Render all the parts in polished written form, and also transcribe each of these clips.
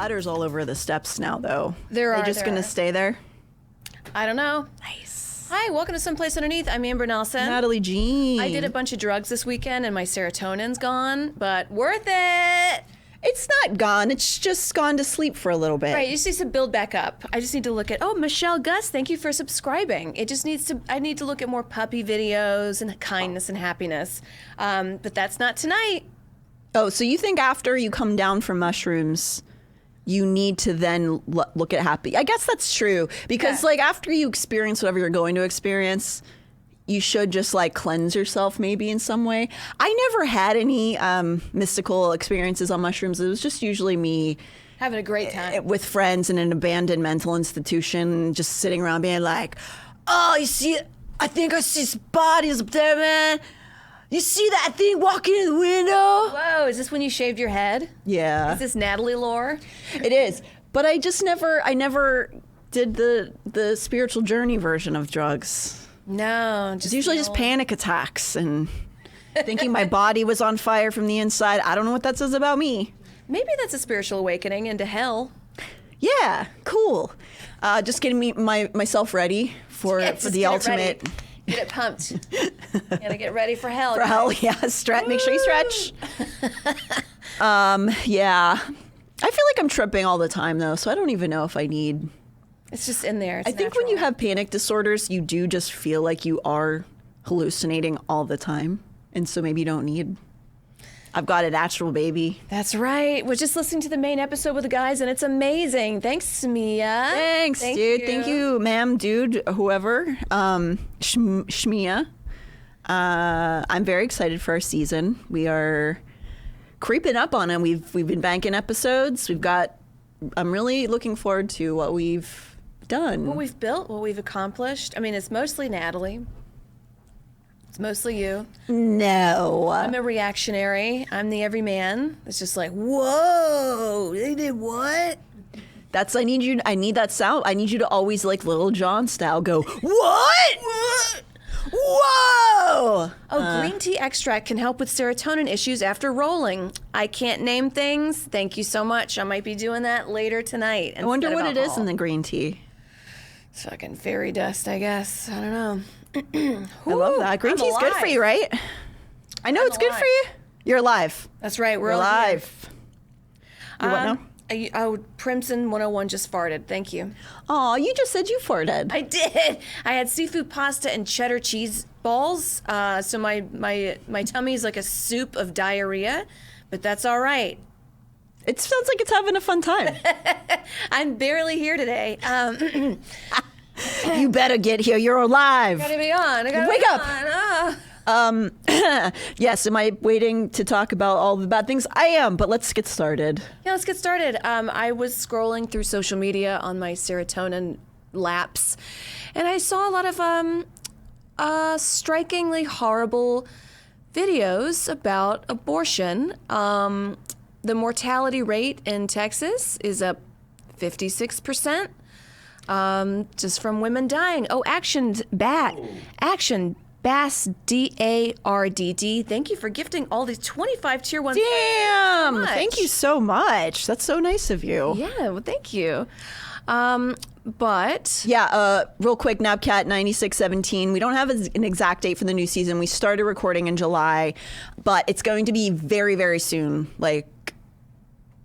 ladders all over the steps now, though. They're just going to stay there? I don't know. Nice. Hi, welcome to Someplace Underneath. I'm Amber Nelson. Natalie Jean. I did a bunch of drugs this weekend and my serotonin's gone, but worth it. It's not gone. It's just gone to sleep for a little bit. Right, you just need to build back up. I just need to look at, Michelle Gus, thank you for subscribing. I need to look at more puppy videos and kindness and happiness. But that's not tonight. Oh, so you think after you come down from mushrooms, you need to then look at happy? I guess that's true. Because like after you experience whatever you're going to experience, you should just like cleanse yourself maybe in some way. I never had any mystical experiences on mushrooms. It was just usually me having a great time with friends in an abandoned mental institution, just sitting around being like, oh, you see, I think I see some bodies up there, man. You see that thing walking in the window? Whoa, is this when you shaved your head? Yeah. Is this Natalie lore? It is. But I never did the spiritual journey version of drugs. No, It's usually just panic attacks and thinking my body was on fire from the inside. I don't know what that says about me. Maybe that's a spiritual awakening into hell. Yeah, cool. Just getting myself ready for the ultimate. Get it pumped. Gotta get ready for hell. For hell, yeah. Make sure you stretch. Yeah. I feel like I'm tripping all the time though, so I don't even know if I need. It's just in there. It's I think natural. when you have panic disorders, you do just feel like you are hallucinating all the time. And so maybe you don't need. I've got a natural baby. That's right. We're just listening to the main episode with the guys, and it's amazing. Thanks, Mia. Thanks, dude. Thank you, ma'am, dude, whoever. Shmia. I'm very excited for our season. We are creeping up on it. We've been banking episodes. I'm really looking forward to what we've done. What we've built, what we've accomplished. I mean, it's mostly Natalie. It's mostly you. No. I'm a reactionary. I'm the everyman. It's just like, whoa, they did what? I need that sound. I need you to always like Little John style go, what? Whoa! Green tea extract can help with serotonin issues after rolling. I can't name things. Thank you so much. I might be doing that later tonight. I wonder what it is in the green tea. It's fucking fairy dust, I guess. I don't know. I love that. Green tea's good for you, right? I know it's good for you. You're alive. That's right. We're alive. You what now? Primson 101 just farted. Thank you. Oh, you just said you farted. I did. I had seafood pasta and cheddar cheese balls. So my tummy's like a soup of diarrhea, but that's all right. It sounds like it's having a fun time. I'm barely here today. You better get here. You're alive. I gotta be on. Wake up. Yes, am I waiting to talk about all the bad things? I am, but let's get started. Yeah, let's get started. I was scrolling through social media on my serotonin lapse, and I saw a lot of strikingly horrible videos about abortion. The mortality rate in Texas is up 56%. Just from women dying. Action Bass DARDD. Thank you for gifting all these 25 tier 1. Damn! Thank you so much. That's so nice of you. Yeah, well, thank you. But yeah, real quick, Napcat 9617. We don't have an exact date for the new season. We started recording in July, but it's going to be very, very soon. Like,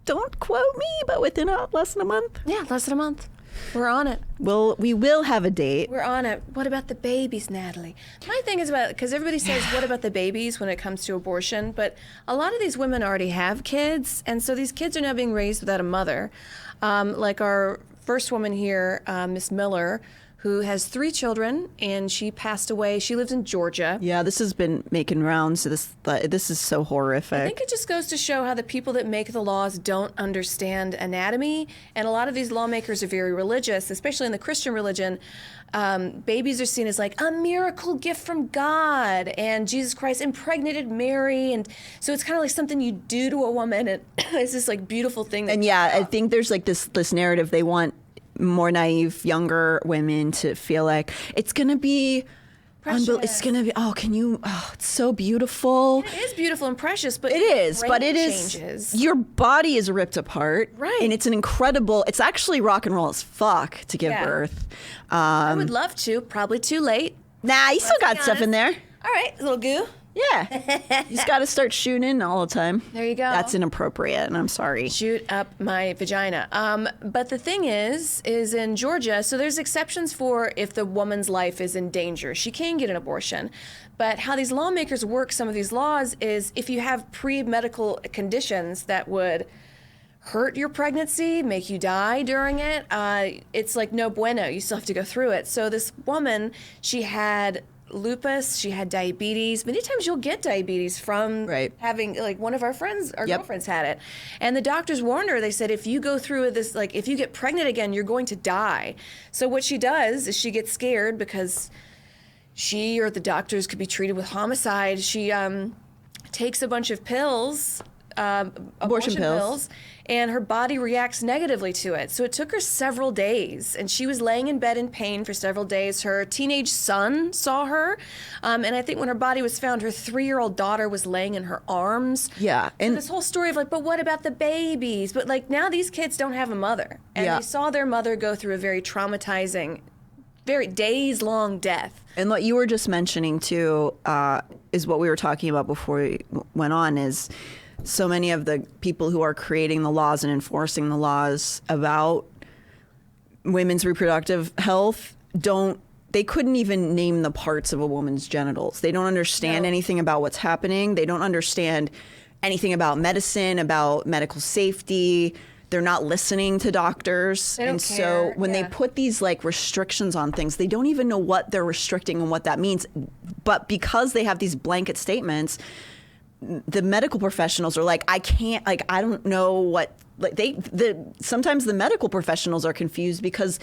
don't quote me, but within less than a month. Yeah, less than a month. We're on it. We will have a date. We're on it. What about the babies, Natalie? My thing is because everybody says, what about the babies when it comes to abortion? But a lot of these women already have kids, and so these kids are now being raised without a mother. Like our first woman here, Miss Miller, who has 3 children, and she passed away. She lives in Georgia. Yeah, this has been making rounds. This is so horrific. I think it just goes to show how the people that make the laws don't understand anatomy, and a lot of these lawmakers are very religious, especially in the Christian religion. Babies are seen as like a miracle gift from God, and Jesus Christ impregnated Mary, and so it's kind of like something you do to a woman, and it's this like beautiful thing. And yeah, I think there's like this narrative they want more naive, younger women to feel like it's going to be It's gonna be. Oh, can you? Oh, it's so beautiful. It is beautiful and precious, but it is. brain But it changes. is. Your body is ripped apart, right? And it's an incredible. It's actually rock and roll as fuck to give birth. I would love to. Probably too late. Nah, you still got stuff in there. All right, a little goo. Yeah, you just got to start shooting in all the time. There you go. That's inappropriate, and I'm sorry. Shoot up my vagina. But the thing is in Georgia, so there's exceptions for if the woman's life is in danger. She can get an abortion. But how these lawmakers work some of these laws is if you have pre-medical conditions that would hurt your pregnancy, make you die during it, it's like no bueno. You still have to go through it. So this woman, she had lupus, she had diabetes. Many times you'll get diabetes from having, like, one of our friends, our girlfriends had it. And the doctors warned her, they said, if you go through this, like, if you get pregnant again, you're going to die. So what she does is she gets scared because she or the doctors could be treated with homicide. She takes a bunch of pills, abortion pills, and her body reacts negatively to it. So it took her several days, and she was laying in bed in pain for several days. Her teenage son saw her, and I think when her body was found, her 3-year-old daughter was laying in her arms. Yeah. And so this whole story of, like, but what about the babies? But, like, now these kids don't have a mother, and they saw their mother go through a very traumatizing, very days-long death. And what you were just mentioning, too, is what we were talking about before we went on, is so many of the people who are creating the laws and enforcing the laws about women's reproductive health they couldn't even name the parts of a woman's genitals. They don't understand anything about what's happening. They don't understand anything about medicine, about medical safety. They're not listening to doctors. They don't care. So when they put these, like, restrictions on things, they don't even know what they're restricting and what that means. But because they have these blanket statements, the medical professionals are like, I can't, like, I don't know what, like, sometimes the medical professionals are confused because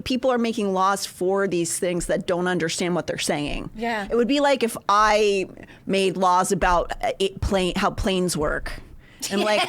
people are making laws for these things that don't understand what they're saying. Yeah. It would be like if I made laws about how planes work. And, like,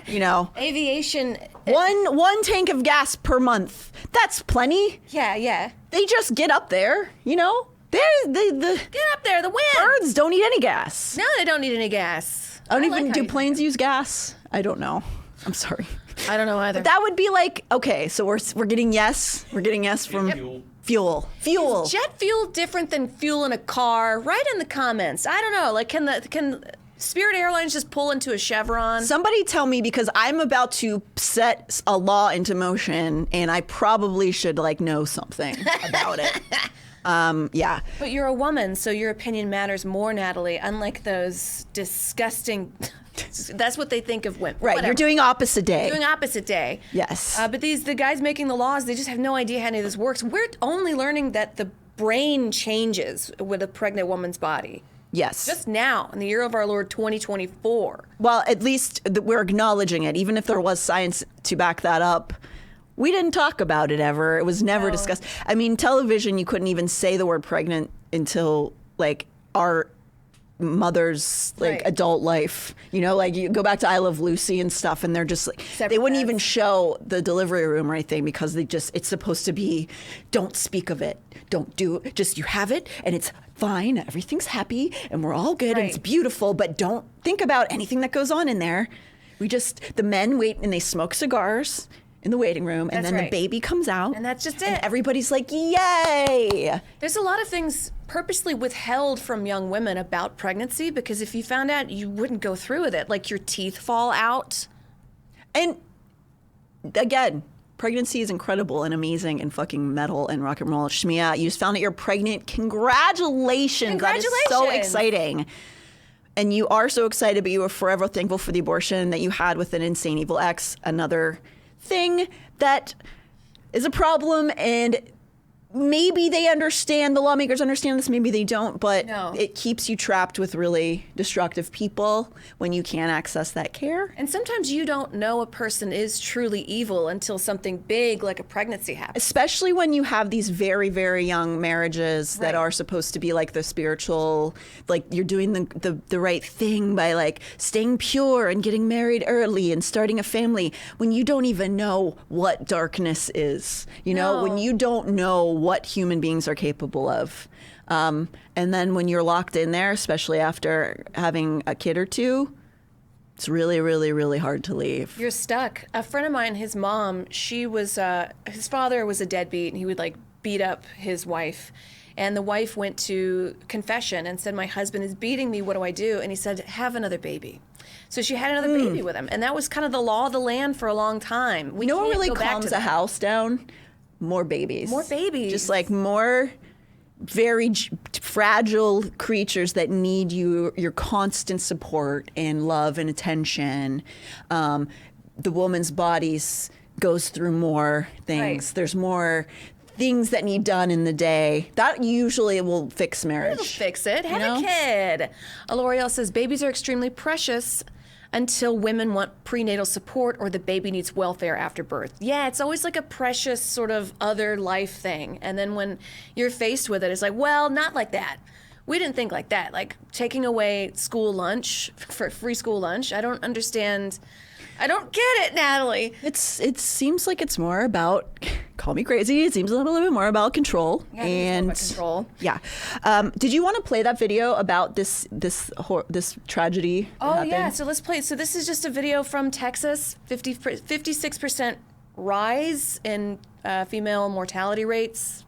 you know, aviation. One tank of gas per month. That's plenty. Yeah. They just get up there, you know? Get up there, the wind. Birds don't need any gas. No, they don't need any gas. Do planes use gas? I don't know. I'm sorry. I don't know either. But that would be like, okay, so we're getting yes. We're getting yes from fuel. Is jet fuel different than fuel in a car? Write in the comments. I don't know. Like, can Spirit Airlines just pull into a Chevron? Somebody tell me, because I'm about to set a law into motion, and I probably should, like, know something about it. Yeah. But you're a woman, so your opinion matters more, Natalie, unlike those disgusting... That's what they think of women. Right, Whatever. You're doing opposite day. Doing opposite day. Yes. But the guys making the laws, they just have no idea how any of this works. We're only learning that the brain changes with a pregnant woman's body. Yes. Just now, in the year of our Lord 2024. Well, at least we're acknowledging it, even if there was science to back that up. We didn't talk about it ever. It was never discussed. I mean, television, you couldn't even say the word pregnant until, like, our mother's, like, adult life. You know, like, you go back to I Love Lucy and stuff, and they're just like, they wouldn't even show the delivery room or anything because it's supposed to be, don't speak of it. Don't do it. Just, you have it, and it's fine. Everything's happy, and we're all good, and it's beautiful, but don't think about anything that goes on in there. The men wait, and they smoke cigars in the waiting room, and then the baby comes out. And that's just it. And everybody's like, yay! There's a lot of things purposely withheld from young women about pregnancy because if you found out, you wouldn't go through with it. Like, your teeth fall out. And again, pregnancy is incredible and amazing and fucking metal and rock and roll. Shmia, you just found out you're pregnant. Congratulations. That is so exciting. And you are so excited, but you are forever thankful for the abortion that you had with an insane evil ex. Another thing that is a problem, and maybe they understand, the lawmakers understand this, maybe they don't, but it keeps you trapped with really destructive people when you can't access that care. And sometimes you don't know a person is truly evil until something big like a pregnancy happens. Especially when you have these very, very young marriages that are supposed to be like the spiritual, like you're doing the right thing by, like, staying pure and getting married early and starting a family, when you don't even know what darkness is, you know, when you don't know what human beings are capable of. And then when you're locked in there, especially after having a kid or two, it's really, really, really hard to leave. You're stuck. A friend of mine, his mom, his father was a deadbeat, and he would like beat up his wife. And the wife went to confession and said, my husband is beating me, what do I do? And he said, have another baby. So she had another baby with him. And that was kind of the law of the land for a long time. You know what really calms a house down? More babies. More babies. Just like more very fragile creatures that need your constant support and love and attention. The woman's body goes through more things. Right. There's more things that need done in the day. That usually will fix marriage. It'll fix it. Have a kid. L'Oreal says babies are extremely precious until women want prenatal support or the baby needs welfare after birth. Yeah, it's always like a precious sort of other life thing. And then when you're faced with it, it's like, well, not like that. We didn't think like that. Like taking away school lunch, for free school lunch. I don't understand. I don't get it, Natalie. It seems like it's more about, call me crazy, it seems a little bit more about control. Yeah, it's more about control. Yeah. Did you want to play that video about this tragedy? Oh, happened? yeah. So let's play it. So this is just a video from Texas, 56% rise in female mortality rates.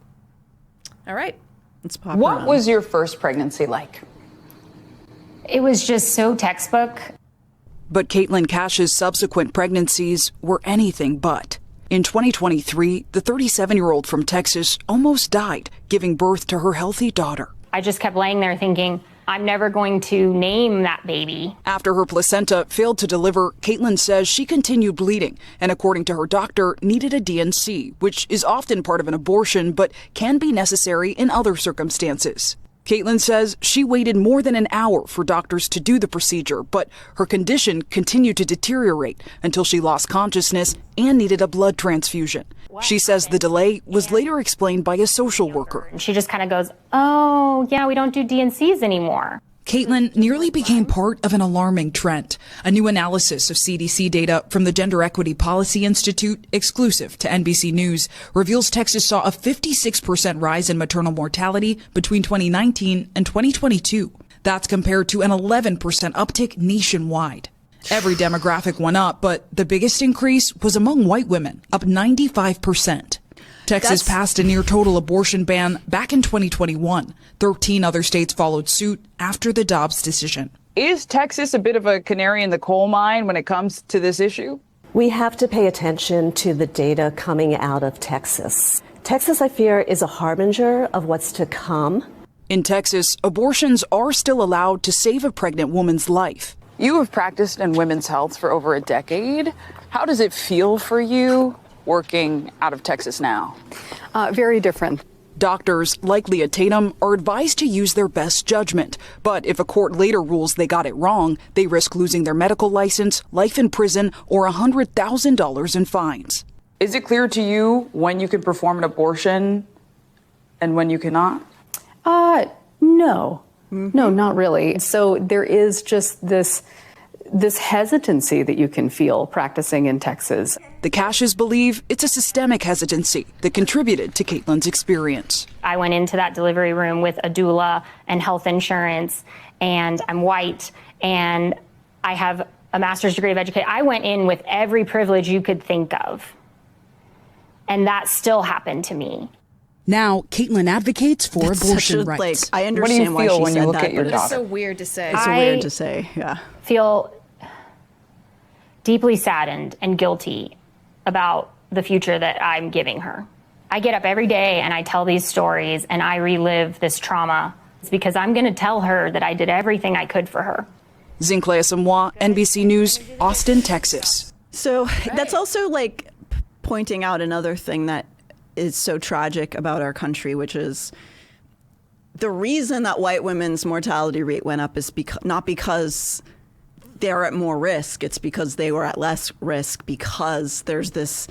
All right. It's pop What was your first pregnancy like? It was just so textbook. But Caitlin Cash's subsequent pregnancies were anything but. In 2023, the 37-year-old from Texas almost died, giving birth to her healthy daughter. I just kept laying there thinking, I'm never going to name that baby. After her placenta failed to deliver, Caitlin says she continued bleeding and, according to her doctor, needed a DNC, which is often part of an abortion but can be necessary in other circumstances. Caitlin says she waited more than an hour for doctors to do the procedure, but her condition continued to deteriorate until she lost consciousness and needed a blood transfusion. She says the delay was later explained by a social worker. And she just kind of goes, oh, yeah, we don't do DNCs anymore. Caitlin nearly became part of an alarming trend. A new analysis of CDC data from the Gender Equity Policy Institute, exclusive to NBC News, reveals Texas saw a 56% rise in maternal mortality between 2019 and 2022. That's compared to an 11% uptick nationwide. Every demographic went up, but the biggest increase was among white women, up 95%. Texas passed a near total abortion ban back in 2021. 13 other states followed suit after the Dobbs decision. Is Texas a bit of a canary in the coal mine when it comes to this issue? We have to pay attention to the data coming out of Texas. Texas, I fear, is a harbinger of what's to come. In Texas, abortions are still allowed to save a pregnant woman's life. You have practiced in women's health for over a decade. How does it feel for you working out of Texas now? Very different. Doctors, like Leah Tatum, are advised to use their best judgment. But if a court later rules they got it wrong, they risk losing their medical license, life in prison, or $100,000 in fines. Is it clear to you when you can perform an abortion and when you cannot? No. No, not really. So there is just this hesitancy that you can feel practicing in Texas. The Cashes believe it's a systemic hesitancy that contributed to Caitlin's experience. I went into that delivery room with a doula and health insurance, and I'm white, and I have a master's degree of education. I went in with every privilege you could think of, and that still happened to me. Now, Caitlin advocates for abortion rights. Like, I understand why she when said you look that, at your but daughter? It's so weird to say. it's weird to say. Yeah. Feel deeply saddened and guilty about the future that I'm giving her. I get up every day and I tell these stories and I relive this trauma. It's because I'm going to tell her that I did everything I could for her. Zinclea Samoa, NBC News, Austin, Texas. So that's also like pointing out another thing that is so tragic about our country, which is the reason that white women's mortality rate went up is not because they're at more risk. It's because they were at less risk because there's this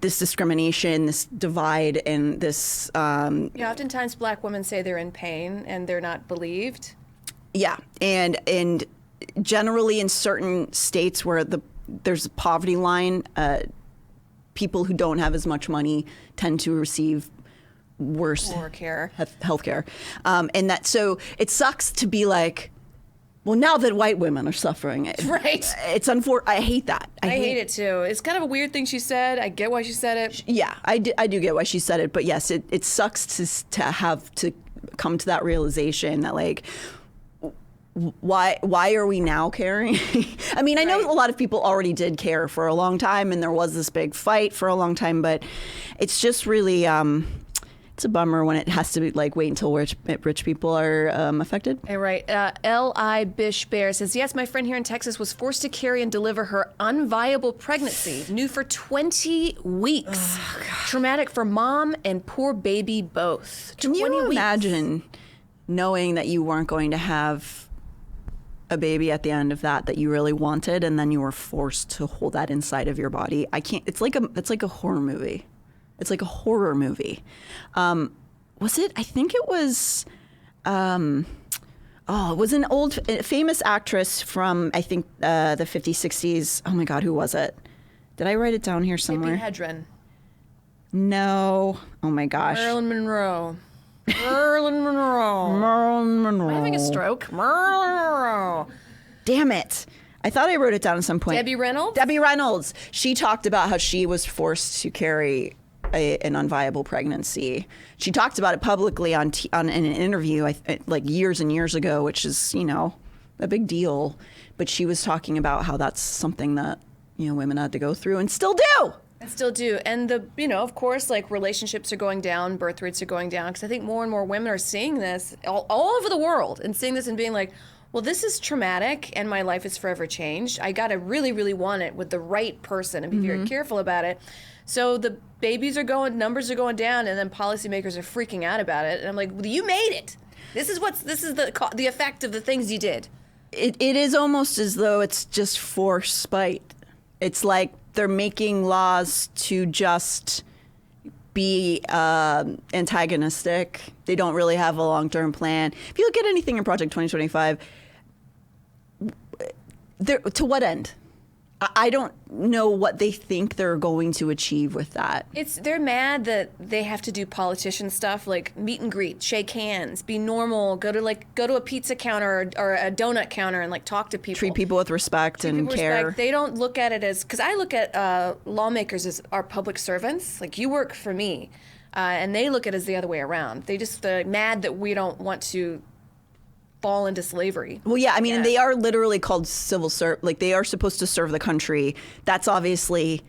discrimination, this divide, and this. Oftentimes black women say they're in pain and they're not believed. Yeah, and generally in certain states where there's a poverty line, people who don't have as much money tend to receive worse care. healthcare. And that, so it sucks to be like, well, now that white women are suffering, right? It's I hate that. I hate it too. It's kind of a weird thing she said. I get why she said it. Yeah, I do get why she said it. But yes, it sucks to have to come to that realization that like, why are we now caring? I mean, I know a lot of people already did care for a long time, and there was this big fight for a long time. But it's just really. It's a bummer when it has to be like wait until rich people are affected. Hey, right. L.I. Bish Bear says, yes, my friend here in Texas was forced to carry and deliver her unviable pregnancy, new for 20 weeks. Oh, traumatic for mom and poor baby both. Can you imagine knowing that you weren't going to have a baby at the end of that you really wanted, and then you were forced to hold that inside of your body? I can't. It's like a horror movie. It's like a horror movie. Was it? I think it was. It was an old famous actress from I think the 50s, 60s. Oh my God, who was it? Did I write it down here somewhere? Tippi Hedren. No. Oh my gosh. Marilyn Monroe. Marilyn Monroe. Marilyn Monroe. Am I having a stroke? Marilyn Monroe. Damn it. I thought I wrote it down at some point. Debbie Reynolds? Debbie Reynolds. She talked about how she was forced to carry an unviable pregnancy. She talked about it publicly in an interview like years and years ago, which is, a big deal. But she was talking about how that's something that, women had to go through and still do. And of course, like relationships are going down, birth rates are going down, because I think more and more women are seeing this all over the world and seeing this and being like, well, this is traumatic and my life is forever changed. I got to really, really want it with the right person and be very careful about it. So the numbers are going down, and then policymakers are freaking out about it. And I'm like, well, you made it. This is the effect of the things you did. It is almost as though it's just for spite. It's like they're making laws to just be antagonistic. They don't really have a long-term plan. If you look at anything in Project 2025, to what end? I don't know what they think they're going to achieve with that. They're mad that they have to do politician stuff like meet and greet, shake hands, be normal, go to a pizza counter or a donut counter and like talk to people. Treat people with respect and care. They don't look at it as, because I look at lawmakers as our public servants. Like, you work for me, and they look at it as the other way around. They're mad that we don't want to fall into slavery. Well, yeah, I mean, they are literally called civil servants. Like, they are supposed to serve the country. That's obviously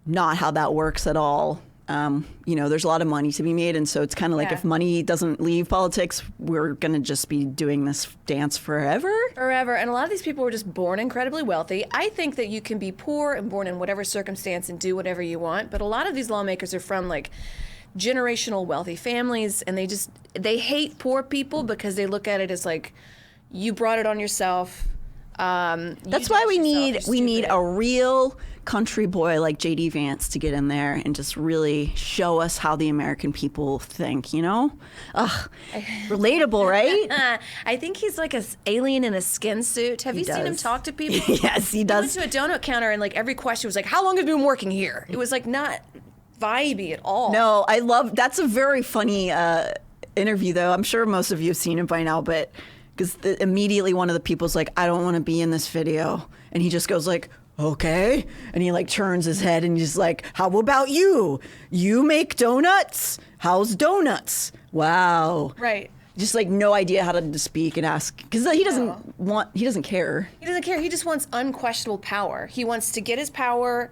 not how that works at all. There's a lot of money to be made, and so it's kind of like if money doesn't leave politics, we're going to just be doing this dance forever. Forever. And a lot of these people were just born incredibly wealthy. I think that you can be poor and born in whatever circumstance and do whatever you want, but a lot of these lawmakers are from like generational wealthy families, and they hate poor people because they look at it as like, you brought it on yourself. That's why we need a real country boy like JD Vance to get in there and just really show us how the American people think, relatable, right? I think he's like an alien in a skin suit. Have you seen him talk to people? Yes, he does. He went to a donut counter and like every question was like, how long have you been working here? It was like not vibey at all. No, that's a very funny interview though. I'm sure most of you have seen it by now, but because immediately one of the people's like, I don't want to be in this video. And he just goes like, okay. And he like turns his head and he's like, how about you? You make donuts? How's donuts? Wow. Right. Just like no idea how to speak and ask, because he doesn't care. He doesn't care. He just wants unquestionable power. He wants to get his power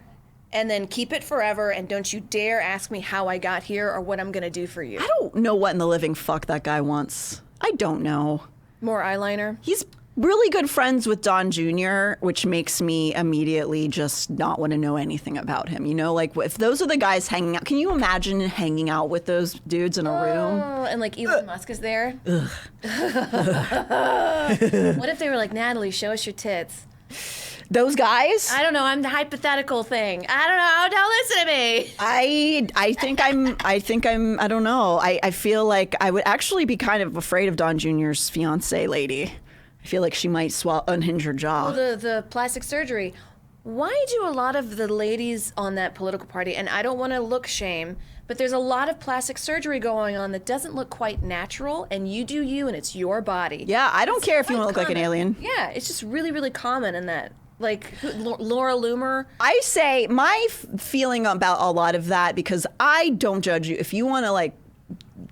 and then keep it forever, and don't you dare ask me how I got here or what I'm going to do for you. I don't know what in the living fuck that guy wants. I don't know. More eyeliner? He's really good friends with Don Jr., which makes me immediately just not want to know anything about him. Like if those are the guys hanging out, can you imagine hanging out with those dudes in a room? And like Elon Musk is there? What if they were like, Natalie, show us your tits? Those guys? I don't know. I'm the hypothetical thing. I don't know. Don't listen to me. I don't know. I feel like I would actually be kind of afraid of Don Jr.'s fiance lady. I feel like she might unhinge her jaw. Oh, the plastic surgery. Why do a lot of the ladies on that political party, and I don't want to look shame, but there's a lot of plastic surgery going on that doesn't look quite natural, and you do you, and it's your body. Yeah, I don't care if you want to look like an alien. Yeah, it's just really, really common in that. Like Laura Loomer. I say my feeling about a lot of that, because I don't judge you. If you want to like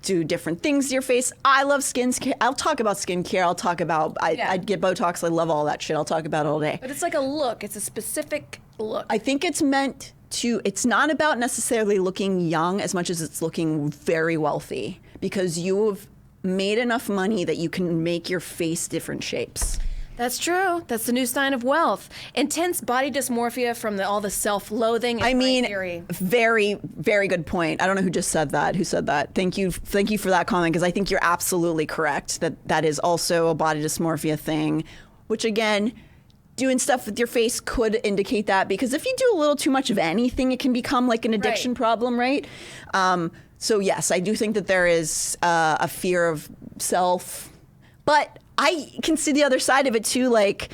do different things to your face, I love skincare. I'll talk about skincare. I'll talk about, I'd get Botox. I love all that shit. I'll talk about it all day. But it's like a look. It's a specific look. I think it's meant to, it's not about necessarily looking young as much as it's looking very wealthy, because you've made enough money that you can make your face different shapes. That's true. That's the new sign of wealth. Intense body dysmorphia from all the self-loathing. I mean, theory. very, very good point. I don't know who just said that. Who said that? Thank you for that comment, because I think you're absolutely correct that is also a body dysmorphia thing, which again, doing stuff with your face could indicate that, because if you do a little too much of anything, it can become like an addiction problem, right? So yes, I do think that there is a fear of self, but I can see the other side of it too. Like,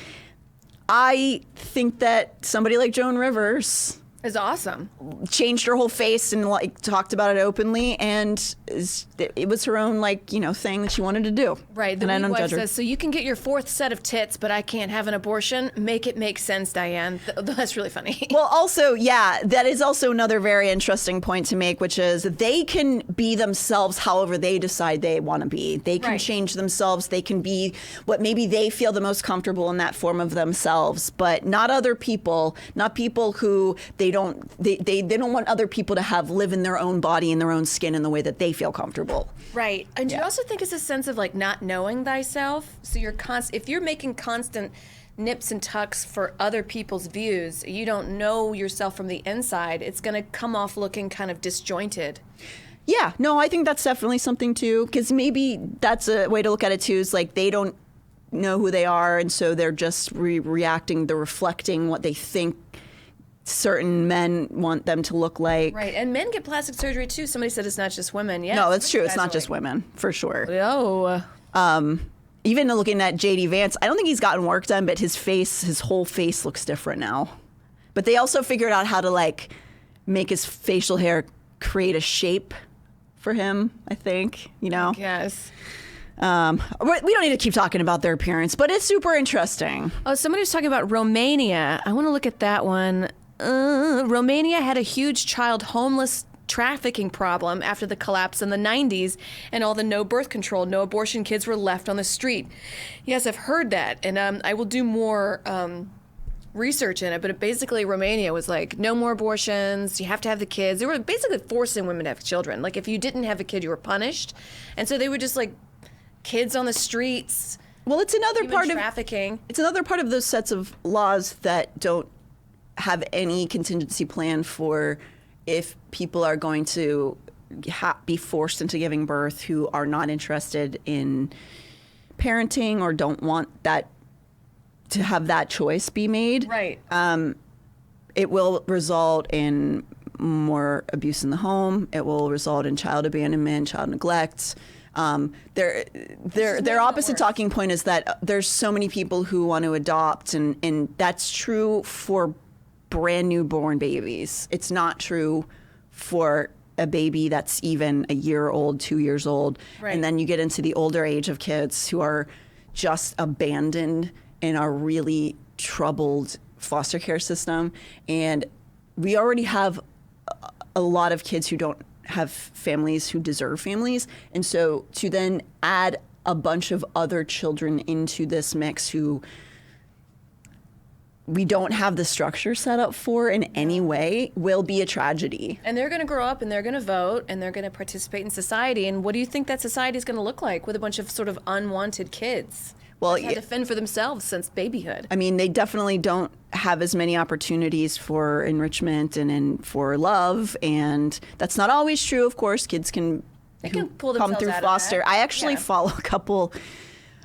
I think that somebody like Joan Rivers is awesome. Changed her whole face and like talked about it openly, and it was her own thing that she wanted to do. Right. The weak wife says, so you can get your fourth set of tits, but I can't have an abortion. Make it make sense, Diane. That's really funny. Well, also, yeah, that is also another very interesting point to make, which is they can be themselves however they decide they want to be. They can change themselves. They can be what maybe they feel the most comfortable in that form of themselves, but not other people, not people who they don't want other people to live in their own body and their own skin in the way that they feel comfortable. Right. And do you also think it's a sense of like not knowing thyself? So you're if you're making constant nips and tucks for other people's views, you don't know yourself from the inside, it's going to come off looking kind of disjointed. Yeah, no, I think that's definitely something too, because maybe that's a way to look at it too, is like they don't know who they are, and so they're just reacting, they're reflecting what they think certain men want them to look like. Right, and men get plastic surgery too. Somebody said it's not just women. Yeah, no, that's true. It's not just women, for sure. Oh. Even looking at J.D. Vance, I don't think he's gotten work done, but his whole face looks different now. But they also figured out how to like make his facial hair create a shape for him, I think, Yes. We don't need to keep talking about their appearance, but it's super interesting. Oh, somebody was talking about Romania. I want to look at that one. Romania had a huge child homeless trafficking problem after the collapse in the 90s and all the no birth control, no abortion kids were left on the street. Yes, I've heard that, and I will do more research in it, but basically Romania was like, no more abortions, you have to have the kids. They were basically forcing women to have children. Like, if you didn't have a kid, you were punished. And so they were just like kids on the streets. Well, it's another part of trafficking. It's another part of those sets of laws that don't have any contingency plan for if people are going to be forced into giving birth who are not interested in parenting or don't want that to have that choice be made. Right. It will result in more abuse in the home. It will result in child abandonment, child neglect. Their opposite talking point is that there's so many people who want to adopt, and that's true for brand new born babies. It's not true for a baby that's even a year old, 2 years old. Right. And then you get into the older age of kids who are just abandoned in a really troubled foster care system. And we already have a lot of kids who don't have families who deserve families. And so to then add a bunch of other children into this mix who we don't have the structure set up for in any way will be a tragedy. And they're going to grow up and they're going to vote and they're going to participate in society. And what do you think that society is going to look like with a bunch of sort of unwanted kids? Well, had to fend for themselves since babyhood. I mean, they definitely don't have as many opportunities for enrichment and for love, and that's not always true. Of course, kids can pull come through foster. I actually follow a couple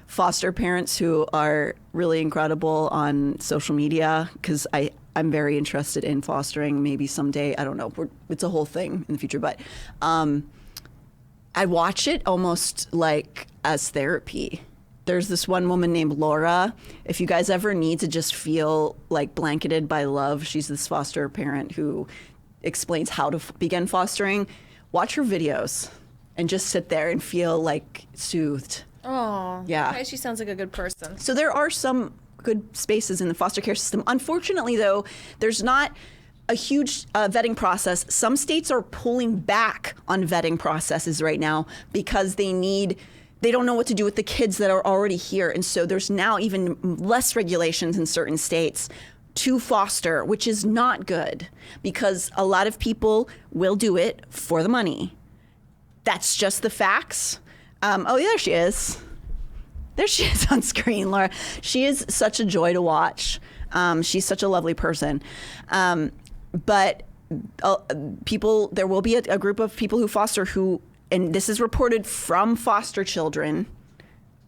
foster parents who are really incredible on social media because I'm very interested in fostering. Maybe someday, I don't know. It's a whole thing in the future, but I watch it almost like as therapy. There's this one woman named Laura. If you guys ever need to just feel like blanketed by love, she's this foster parent who explains how to begin fostering. Watch her videos and just sit there and feel like soothed. Oh, yeah. Okay, she sounds like a good person. So there are some good spaces in the foster care system. Unfortunately, though, there's not a huge vetting process. Some states are pulling back on vetting processes right now because they don't know what to do with the kids that are already here. And so there's now even less regulations in certain states to foster, which is not good because a lot of people will do it for the money. That's just the facts. Oh, yeah, there she is. There she is on screen, Laura. She is such a joy to watch. She's such a lovely person. But there will be a group of people who foster who, and this is reported from foster children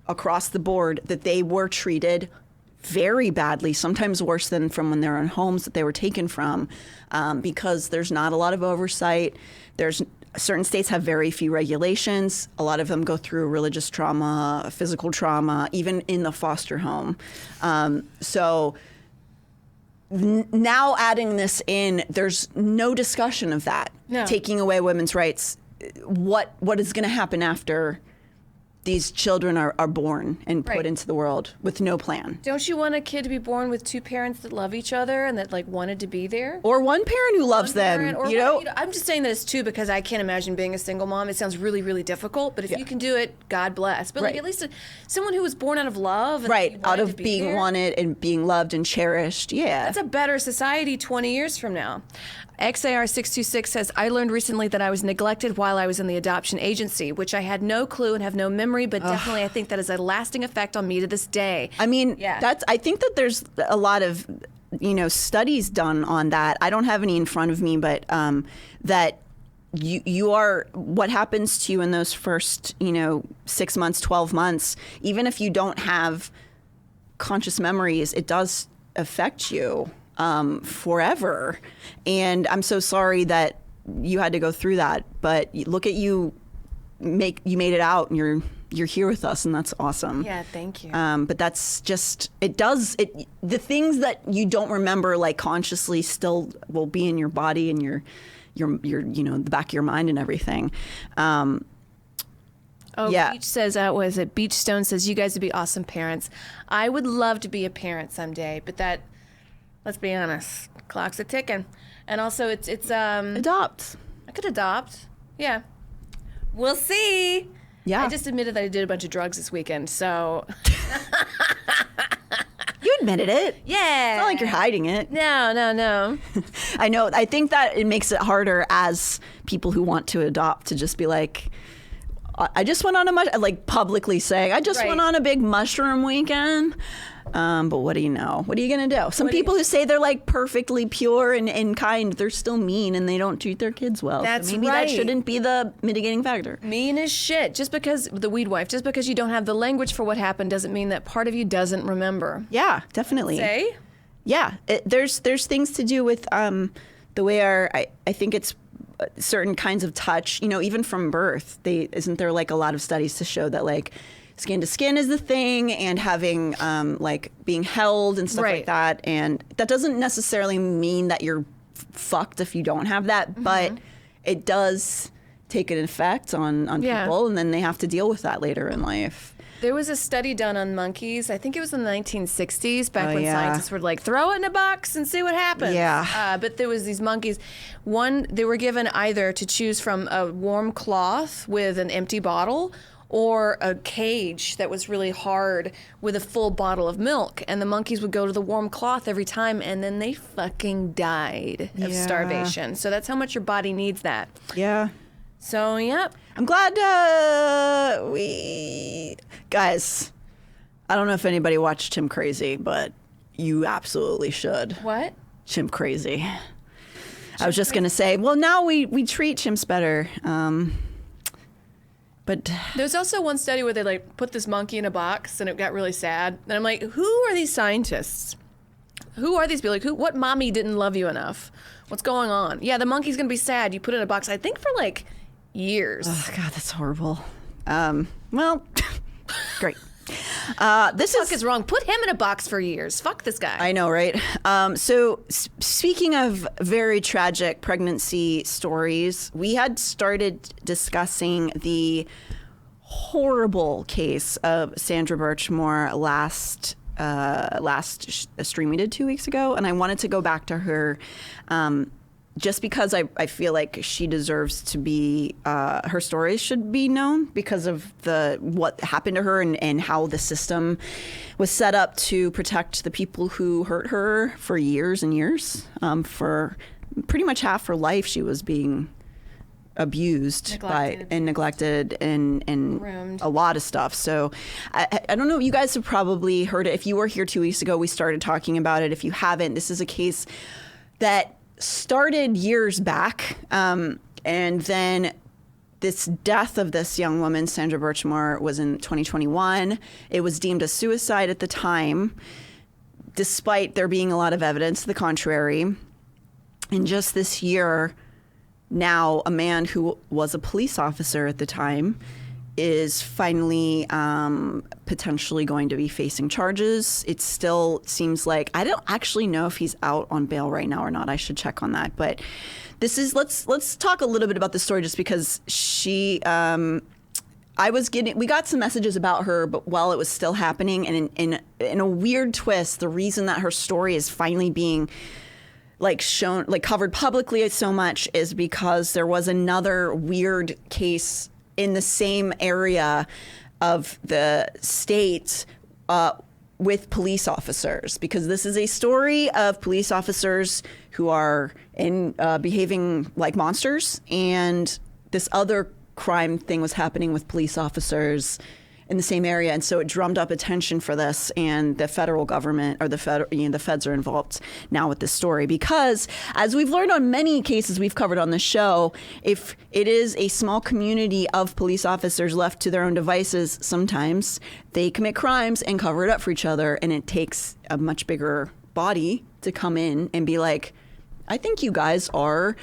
across the board, that they were treated very badly, sometimes worse than from when they're in homes that they were taken from, because there's not a lot of oversight. Certain states have very few regulations. A lot of them go through religious trauma, physical trauma, even in the foster home. So now adding this in, there's no discussion of that. No. Taking away women's rights. What is going to happen after these children are born and put into the world with no plan? Don't you want a kid to be born with two parents that love each other and that like wanted to be there? Or one parent who loves them, you know? I'm just saying that it's two because I can't imagine being a single mom. It sounds really, really difficult. But if you can do it, God bless. But like at least someone who was born out of love. And out of being wanted and being loved and cherished. Yeah. That's a better society 20 years from now. XAR626 says, I learned recently that I was neglected while I was in the adoption agency, which I had no clue and have no memory, but definitely I think that is a lasting effect on me to this day. I mean, I think that there's a lot of, studies done on that. I don't have any in front of me, but that you are, what happens to you in those first, 6 months, 12 months, even if you don't have conscious memories, it does affect you forever. And I'm so sorry that you had to go through that, but look at you, you made it out and you're here with us, and that's awesome. Yeah, thank you. But that's just, the things that you don't remember like consciously still will be in your body and your the back of your mind and everything. Beach says, Beachstone says, you guys would be awesome parents. I would love to be a parent someday, but that, let's be honest, clock's a ticking. And also it's adopt. I could adopt. Yeah. We'll see. Yeah. I just admitted that I did a bunch of drugs this weekend, so. You admitted it. Yeah. It's not like you're hiding it. No. I know. I think that it makes it harder as people who want to adopt to just be like, I just went on publicly saying, I just went on a big mushroom weekend. But what do you know? What are you going to do? Some people who say they're like perfectly pure and kind, they're still mean and they don't treat their kids well. That's so maybe right. That shouldn't be the mitigating factor. Mean as shit. Just because you don't have the language for what happened doesn't mean that part of you doesn't remember. Yeah, definitely. Say? Yeah. There's things to do with the way I think it's certain kinds of touch, even from birth. Isn't there like a lot of studies to show that like skin to skin is the thing, and having being held and stuff like that. And that doesn't necessarily mean that you're fucked if you don't have that, but it does take an effect on people, and then they have to deal with that later in life. There was a study done on monkeys. I think it was in the 1960s, back when scientists were like, throw it in a box and see what happens. Yeah. But there was these monkeys. One, they were given either to choose from a warm cloth with an empty bottle or a cage that was really hard with a full bottle of milk. And the monkeys would go to the warm cloth every time, and then they fucking died of starvation. So that's how much your body needs that. Yeah. So, yep. I'm glad guys, I don't know if anybody watched Chimp Crazy, but you absolutely should. What? Chimp Crazy. I was just going to say, well, now we treat chimps better. But there's also one study where they put this monkey in a box and it got really sad. And I'm like, who are these scientists? Who are these people? What mommy didn't love you enough? What's going on? Yeah, the monkey's going to be sad. You put it in a box, I think for years. Oh, God, that's horrible. Well, great. This Fuck is wrong. Put him in a box for years. Fuck this guy. I know, right? So speaking of very tragic pregnancy stories, we had started discussing the horrible case of Sandra Birchmore last stream we did 2 weeks ago, and I wanted to go back to her just because I feel like she deserves to be, her stories should be known because of what happened to her and how the system was set up to protect the people who hurt her for years and years. For pretty much half her life, she was being abused neglected and groomed. A lot of stuff. So I don't know, you guys have probably heard it. If you were here 2 weeks ago, we started talking about it. If you haven't, this is a case that started years back, and then this death of this young woman, Sandra Birchmore, was in 2021. It was deemed a suicide at the time, despite there being a lot of evidence to the contrary. And just this year, now a man who was a police officer at the time is finally potentially going to be facing charges. It still seems like, I don't actually know if he's out on bail right now or not. I should check on that. But this is, let's talk a little bit about the story, just because we got some messages about her, but while it was still happening, and in a weird twist, the reason that her story is finally being shown, covered publicly so much, is because there was another weird case in the same area of the state with police officers, because this is a story of police officers who are behaving like monsters, and this other crime thing was happening with police officers in the same area, and so it drummed up attention for this, and the federal government, or the feds are involved now with this story, because as we've learned on many cases we've covered on the show, if it is a small community of police officers left to their own devices, sometimes they commit crimes and cover it up for each other, and it takes a much bigger body to come in and be like, I think you guys are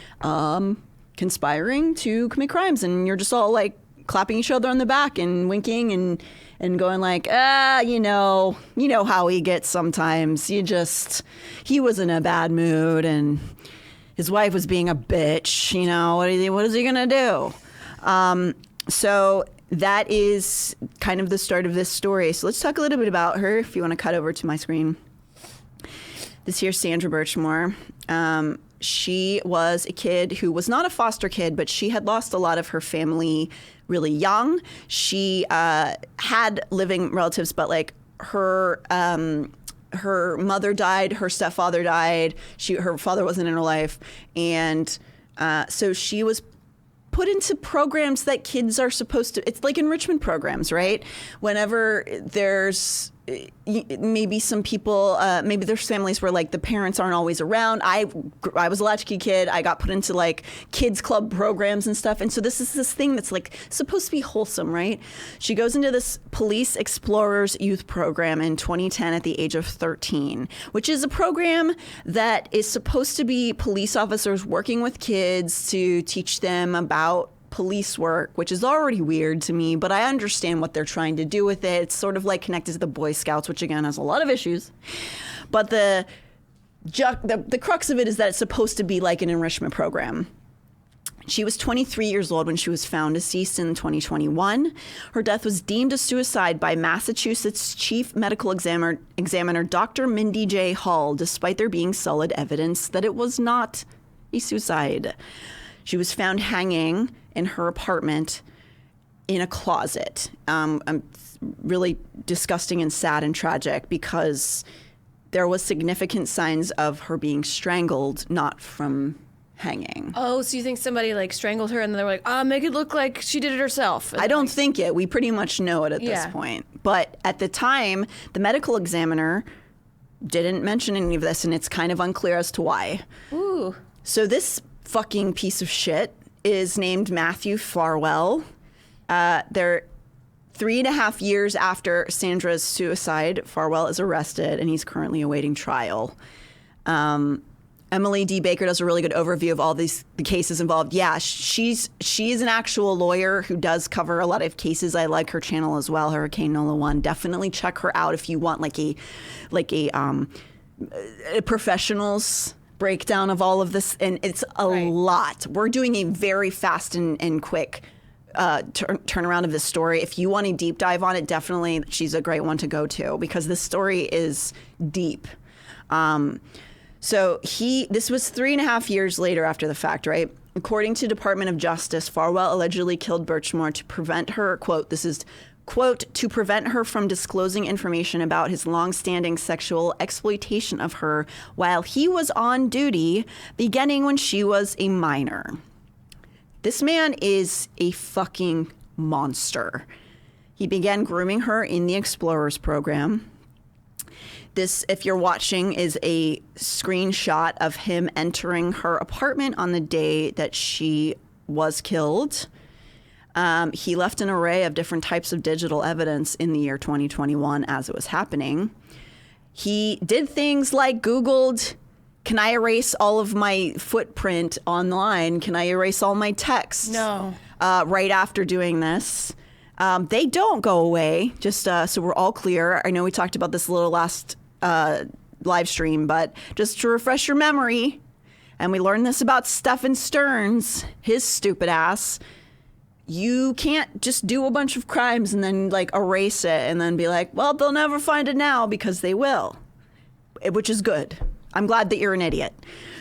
conspiring to commit crimes, and you're just all like clapping each other on the back and winking and going like, you know how he gets sometimes. He was in a bad mood and his wife was being a bitch. What is he gonna do? So that is kind of the start of this story. So let's talk a little bit about her. If you want to cut over to my screen. This here's Sandra Birchmore. She was a kid who was not a foster kid, but she had lost a lot of her family really young. She had living relatives, but her mother died, her stepfather died. Her father wasn't in her life, and so she was put into programs that kids are supposed to. It's like enrichment programs, right? Whenever there's maybe some people, maybe there's families where the parents aren't always around. I was a latchkey kid. I got put into kids club programs and stuff. And so this is this thing that's supposed to be wholesome, right? She goes into this Police Explorers Youth Program in 2010 at the age of 13, which is a program that is supposed to be police officers working with kids to teach them about police work, which is already weird to me, but I understand what they're trying to do with it. It's sort of connected to the Boy Scouts, which again has a lot of issues. But the crux of it is that it's supposed to be like an enrichment program. She was 23 years old when she was found deceased in 2021. Her death was deemed a suicide by Massachusetts Chief Medical Examiner Dr. Mindy J. Hall, despite there being solid evidence that it was not a suicide. She was found hanging in her apartment in a closet. Really disgusting and sad and tragic, because there was significant signs of her being strangled, not from hanging. Oh, so you think somebody strangled her and they were like, make it look like she did it herself? I don't think it. We pretty much know it at this point. But at the time, the medical examiner didn't mention any of this, and it's kind of unclear as to why. Ooh. So this fucking piece of shit is named Matthew Farwell. They're 3.5 years after Sandra's suicide. Farwell is arrested, and he's currently awaiting trial. Emily D. Baker does a really good overview of all the cases involved. Yeah, she's an actual lawyer who does cover a lot of cases. I like her channel as well, Hurricane Nola 1. Definitely check her out if you want like a professional's breakdown of all of this. And it's a lot. We're doing a very fast and quick turnaround of this story. If you want a deep dive on it, definitely she's a great one to go to because this story is deep. So this was 3.5 years later after the fact, right? According to Department of Justice, Farwell allegedly killed Birchmore to prevent her, quote, this is, quote, to prevent her from disclosing information about his longstanding sexual exploitation of her while he was on duty, beginning when she was a minor. This man is a fucking monster. He began grooming her in the Explorers program. This, if you're watching, is a screenshot of him entering her apartment on the day that she was killed. He left an array of different types of digital evidence in the year 2021 as it was happening. He did things like Googled, can I erase all of my footprint online? Can I erase all my texts? No. Right after doing this. They don't go away, just so we're all clear. I know we talked about this a little last live stream, but just to refresh your memory, and we learned this about Stephen Stearns, his stupid ass, you can't just do a bunch of crimes and then like erase it and then be like, well, they'll never find it now, because they will, which is good. I'm glad that you're an idiot.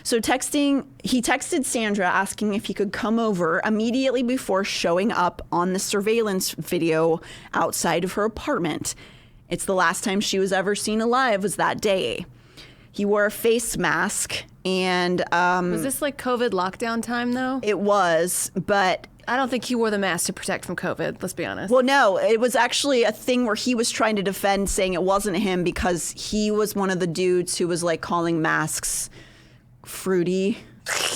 So he texted Sandra asking if he could come over immediately before showing up on the surveillance video outside of her apartment. It's the last time she was ever seen alive was that day. He wore a face mask and... was this like COVID lockdown time though? It was, but... I don't think he wore the mask to protect from COVID, let's be honest. Well, no, it was actually a thing where he was trying to defend, saying it wasn't him because he was one of the dudes who was like calling masks fruity.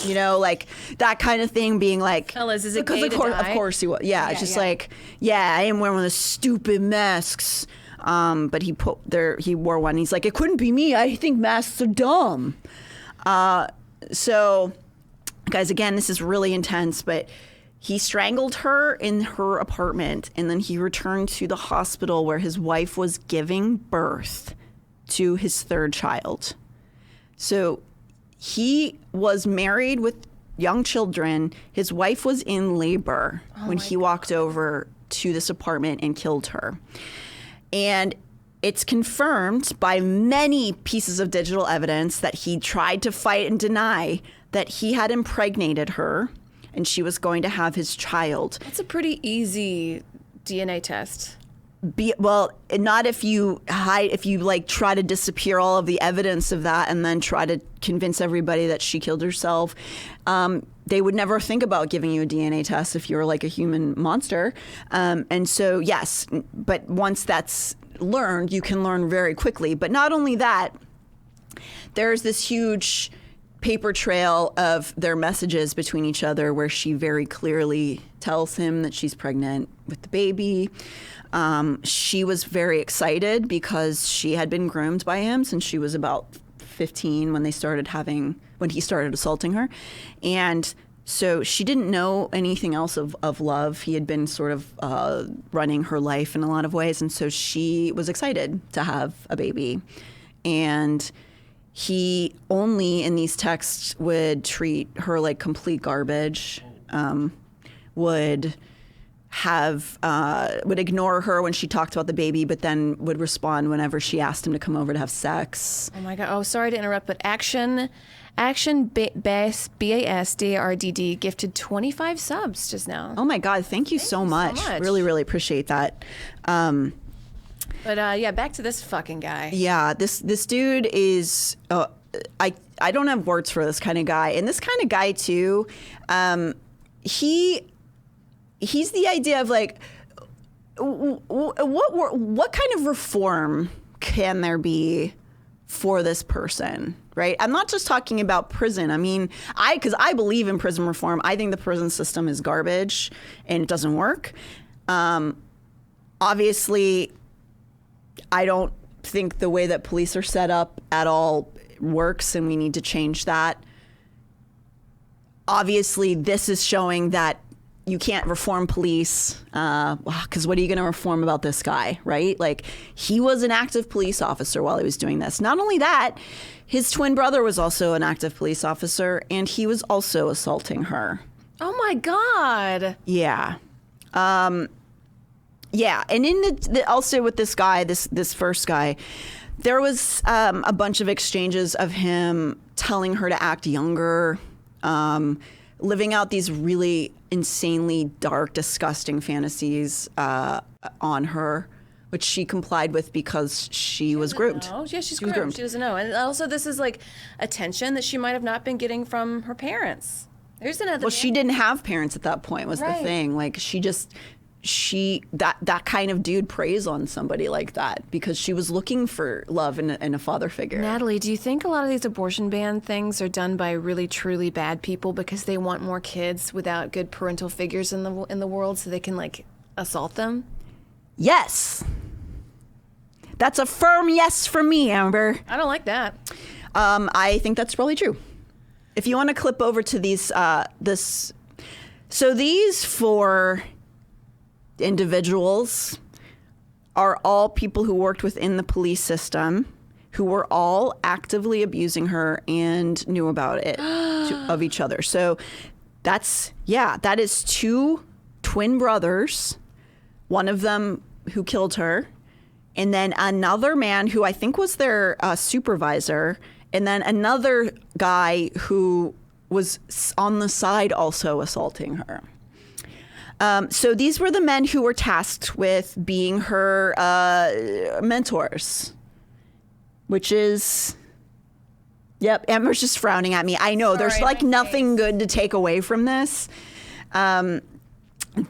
You know, like that kind of thing, being like, fellas, is it because gay of to course, die? Of course he was. Yeah, it's just like, yeah, I am wearing one of those stupid masks. But he wore one. He's like, it couldn't be me. I think masks are dumb. So, guys, again, this is really intense, but he strangled her in her apartment, and then he returned to the hospital where his wife was giving birth to his third child. So he was married with young children. His wife was in labor when he walked over to this apartment and killed her. And it's confirmed by many pieces of digital evidence that he tried to fight and deny that he had impregnated her and she was going to have his child. That's a pretty easy DNA test. Well, not if you like try to disappear all of the evidence of that and then try to convince everybody that she killed herself. They would never think about giving you a DNA test if you were like a human monster. And so, yes, but once that's learned, you can learn very quickly. But not only that, there's this huge paper trail of their messages between each other where she very clearly tells him that she's pregnant with the baby. She was very excited because she had been groomed by him since she was about 15 when he started assaulting her. And so she didn't know anything else of love. He had been sort of running her life in a lot of ways. And so she was excited to have a baby. And he only in these texts would treat her like complete garbage, would ignore her when she talked about the baby, but then would respond whenever she asked him to come over to have sex. Oh my God. Oh, sorry to interrupt, but Action BASDRDD gifted 25 subs just now. Oh my God. Thank you so much. Really, really appreciate that. But yeah, back to this fucking guy. Yeah, this dude is, I don't have words for this kind of guy. And this kind of guy too, he's the idea of like, what kind of reform can there be for this person, right? I'm not just talking about prison. I mean, because I believe in prison reform. I think the prison system is garbage and it doesn't work. Obviously, I don't think the way that police are set up at all works and we need to change that. Obviously, this is showing that you can't reform police, because what are you going to reform about this guy, right? Like, he was an active police officer while he was doing this. Not only that, his twin brother was also an active police officer, and he was also assaulting her. Oh my God. Yeah. Yeah, and in also with this guy, this first guy, there was a bunch of exchanges of him telling her to act younger, living out these really insanely dark, disgusting fantasies on her, which she complied with because she was groomed. Oh, yeah, she's groomed. She doesn't know. And also, this is like attention that she might have not been getting from her parents. There's another. Well, she didn't have parents at that point, was the thing. Like, that kind of dude preys on somebody like that because she was looking for love and a father figure. Natalie, do you think a lot of these abortion ban things are done by really truly bad people because they want more kids without good parental figures in the world so they can like assault them? Yes. That's a firm yes from me, Amber. I don't like that. I think that's probably true. If you want to clip over to these, so these 4 individuals are all people who worked within the police system, who were all actively abusing her and knew about it of each other. So that is 2 twin brothers, one of them who killed her, and then another man who I think was their supervisor, and then another guy who was on the side also assaulting her. So these were the men who were tasked with being her mentors, which is, yep, Amber's just frowning at me. I know, there's like nothing good to take away from this.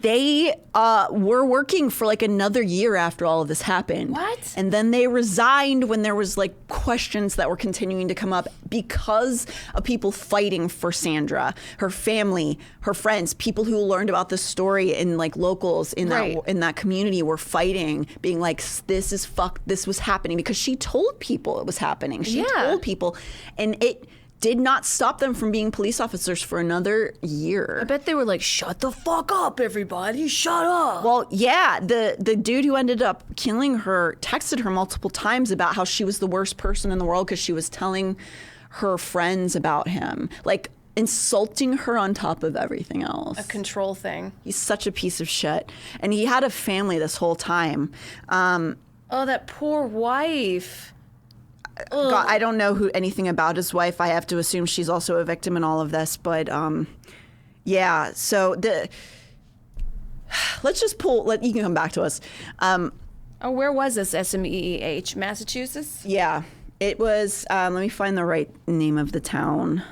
They were working for like another year after all of this happened. What? And then they resigned when there was like questions that were continuing to come up because of people fighting for Sandra, her family, her friends, people who learned about this story and like locals in that community were fighting, being like, this is fucked. This was happening because she told people it was happening. She told people, and it did not stop them from being police officers for another year. I bet they were like, shut the fuck up, everybody, shut up. Well, yeah, the dude who ended up killing her texted her multiple times about how she was the worst person in the world because she was telling her friends about him, like insulting her on top of everything else. A control thing. He's such a piece of shit. And he had a family this whole time. Oh, that poor wife. God, I don't know anything about his wife. I have to assume she's also a victim in all of this. But yeah, so let's just you can come back to us. Where was this SMEEH? Massachusetts? Yeah, it was, let me find the right name of the town.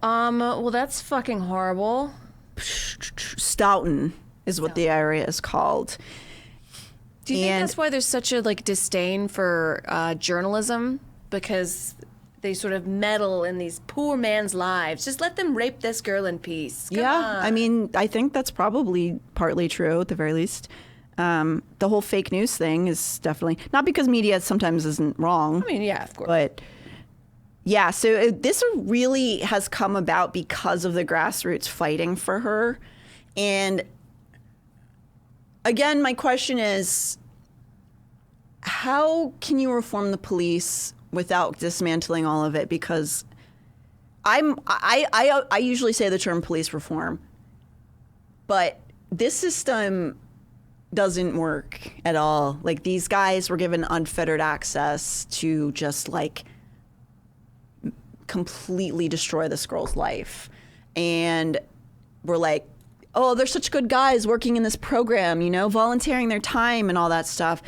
Well, that's fucking horrible. Stoughton is what the area is called. Do you think that's why there's such a like disdain for journalism? Because they sort of meddle in these poor man's lives. Just let them rape this girl in peace. Come on. I mean, I think that's probably partly true at the very least. The whole fake news thing is definitely, not because media sometimes isn't wrong. I mean, yeah, of course. But yeah, so this really has come about because of the grassroots fighting for her. And again, my question is, how can you reform the police without dismantling all of it? Because I usually say the term police reform, but this system doesn't work at all. Like, these guys were given unfettered access to just like completely destroy this girl's life. And we're like, oh, they're such good guys working in this program, you know, volunteering their time and all that stuff.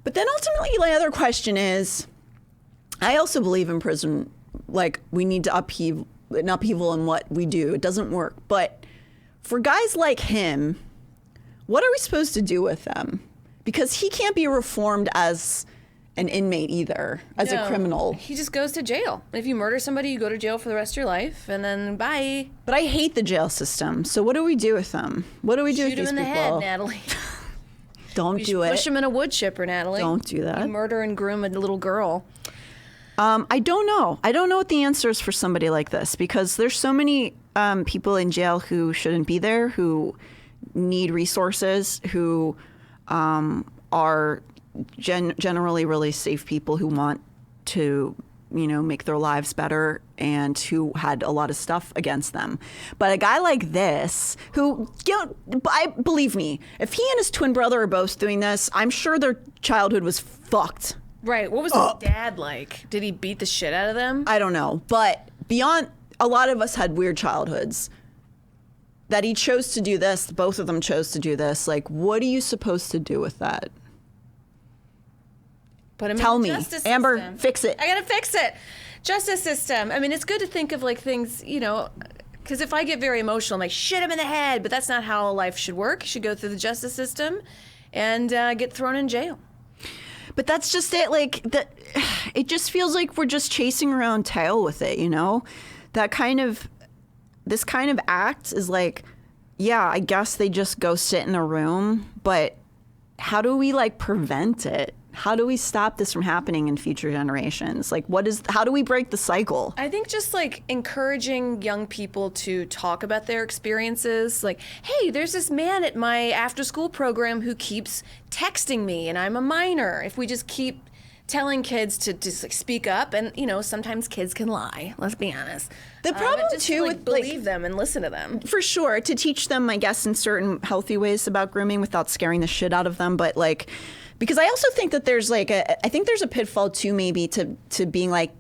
But then ultimately, my other question is, I also believe in prison, like, we need to upheaval in what we do. It doesn't work. But for guys like him, what are we supposed to do with them? Because he can't be reformed as an inmate either, as a criminal. He just goes to jail. If you murder somebody, you go to jail for the rest of your life, and then bye. But I hate the jail system. So what do we do with them? What do we do with these people? Shoot him in the head, Natalie. Don't do it. Push them in a wood chipper, Natalie. Don't do that. You murder and groom a little girl. I don't know. I don't know what the answer is for somebody like this, because there's so many people in jail who shouldn't be there, who need resources, who are generally really safe people who want to, make their lives better, and who had a lot of stuff against them. But a guy like this, who, believe me, if he and his twin brother are both doing this, I'm sure their childhood was fucked. Right. What was his dad like? Did he beat the shit out of them? I don't know. But beyond, a lot of us had weird childhoods. That he chose to do this, both of them chose to do this. Like, what are you supposed to do with that? Put him Tell in the me, justice Amber, system. fix it. I gotta fix it. Justice system. I mean, it's good to think of like things, because if I get very emotional, I'm like, shit him in the head. But that's not how life should work. You should go through the justice system and get thrown in jail. But that's just it. Like, that, it just feels like we're just chasing around tail with it, This kind of act is like, yeah, I guess they just go sit in a room, but how do we prevent it? How do we stop this from happening in future generations? How do we break the cycle? I think just encouraging young people to talk about their experiences. Like, hey, there's this man at my after school program who keeps texting me and I'm a minor. If we just keep telling kids to just speak up, and sometimes kids can lie, let's be honest. The problem just too to, with believe them and listen to them. For sure, to teach them, I guess, in certain healthy ways about grooming without scaring the shit out of them. But because I also think that there's I think there's a pitfall too, maybe to being like,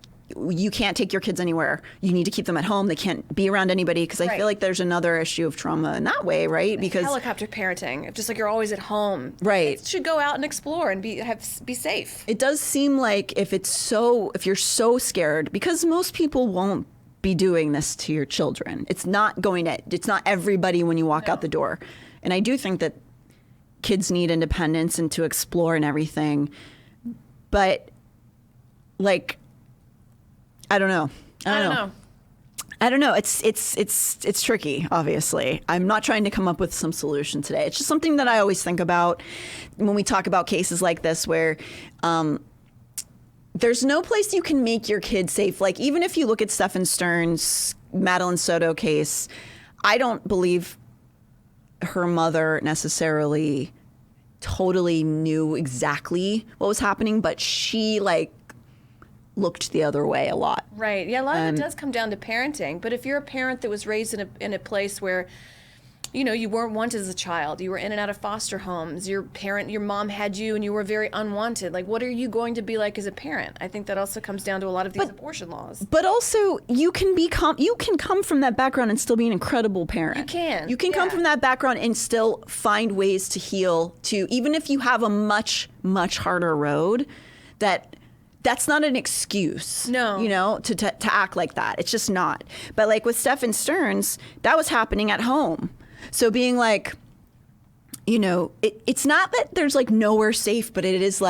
you can't take your kids anywhere. You need to keep them at home. They can't be around anybody, because I feel like there's another issue of trauma in that way, right? Because helicopter parenting, just like you're always at home. Right. Kids should go out and explore and be safe. It does seem like if you're so scared, because most people won't be doing this to your children. It's not everybody when you walk out the door. And I do think that kids need independence and to explore and everything. But I don't know. I don't know. It's tricky, obviously. I'm not trying to come up with some solution today. It's just something that I always think about when we talk about cases like this, where there's no place you can make your kid safe. Even if you look at Stephen Stern's Madeline Soto case, I don't believe her mother necessarily totally knew exactly what was happening, but she looked the other way a lot. Right. Yeah, a lot of it does come down to parenting. But if you're a parent that was raised in a place where, you weren't wanted as a child, you were in and out of foster homes, your mom had you and you were very unwanted, what are you going to be like as a parent? I think that also comes down to a lot of these abortion laws. But also, you can come from that background and still be an incredible parent. You can come from that background and still find ways to heal, even if you have a much, much harder road. That's not an excuse, no, to act like that. It's just not. But with Stephen Stearns, that was happening at home. So being it's not that there's nowhere safe, but it is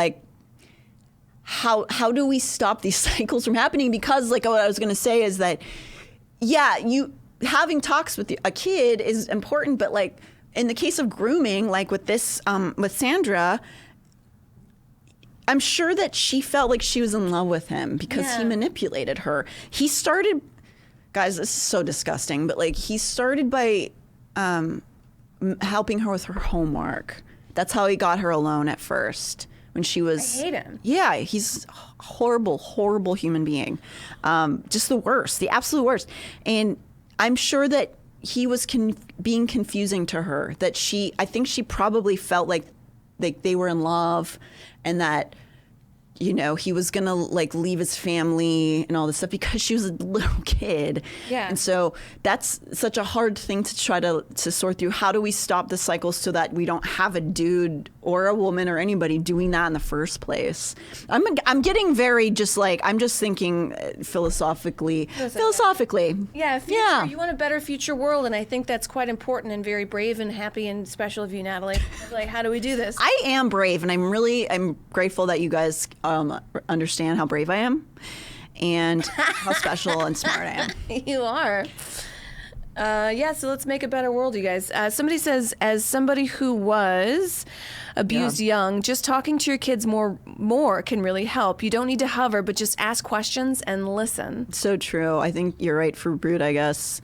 how do we stop these cycles from happening? Because what I was going to say is that, having talks with a kid is important, but in the case of grooming, with this, with Sandra, I'm sure that she felt like she was in love with him because he manipulated her. He started, guys, this is so disgusting, but he started by helping her with her homework. That's how he got her alone at first when she was. I hate him. Yeah, he's a horrible, horrible human being. Just the worst, the absolute worst. And I'm sure that he was being confusing to her. That I think she probably felt like they were in love, and that he was gonna leave his family and all this stuff because she was a little kid. Yeah. And so that's such a hard thing to try to sort through. How do we stop the cycle so that we don't have a dude or a woman or anybody doing that in the first place? I'm getting very I'm just thinking philosophically. Yeah, you want a better future world, and I think that's quite important and very brave and happy and special of you, Natalie. How do we do this? I am brave, and I'm grateful that you guys understand how brave I am and how special and smart I am. You are. So let's make a better world, you guys. Somebody says, as somebody who was abused young, just talking to your kids more can really help. You don't need to hover, but just ask questions and listen. So true. I think you're right for Brood, I guess.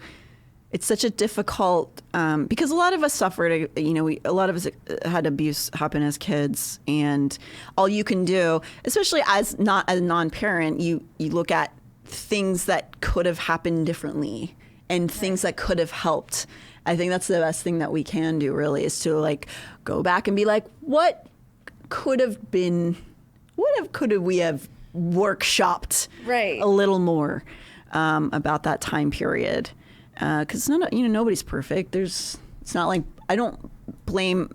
It's such a difficult, because a lot of us suffered, a lot of us had abuse happen as kids, and all you can do, especially as not a non-parent, you look at things that could have happened differently and things that could have helped. I think that's the best thing that we can do, really, is to like go back and be like, what could have been, could we have workshopped a little more about that time period. Because nobody's perfect. It's not like, I don't blame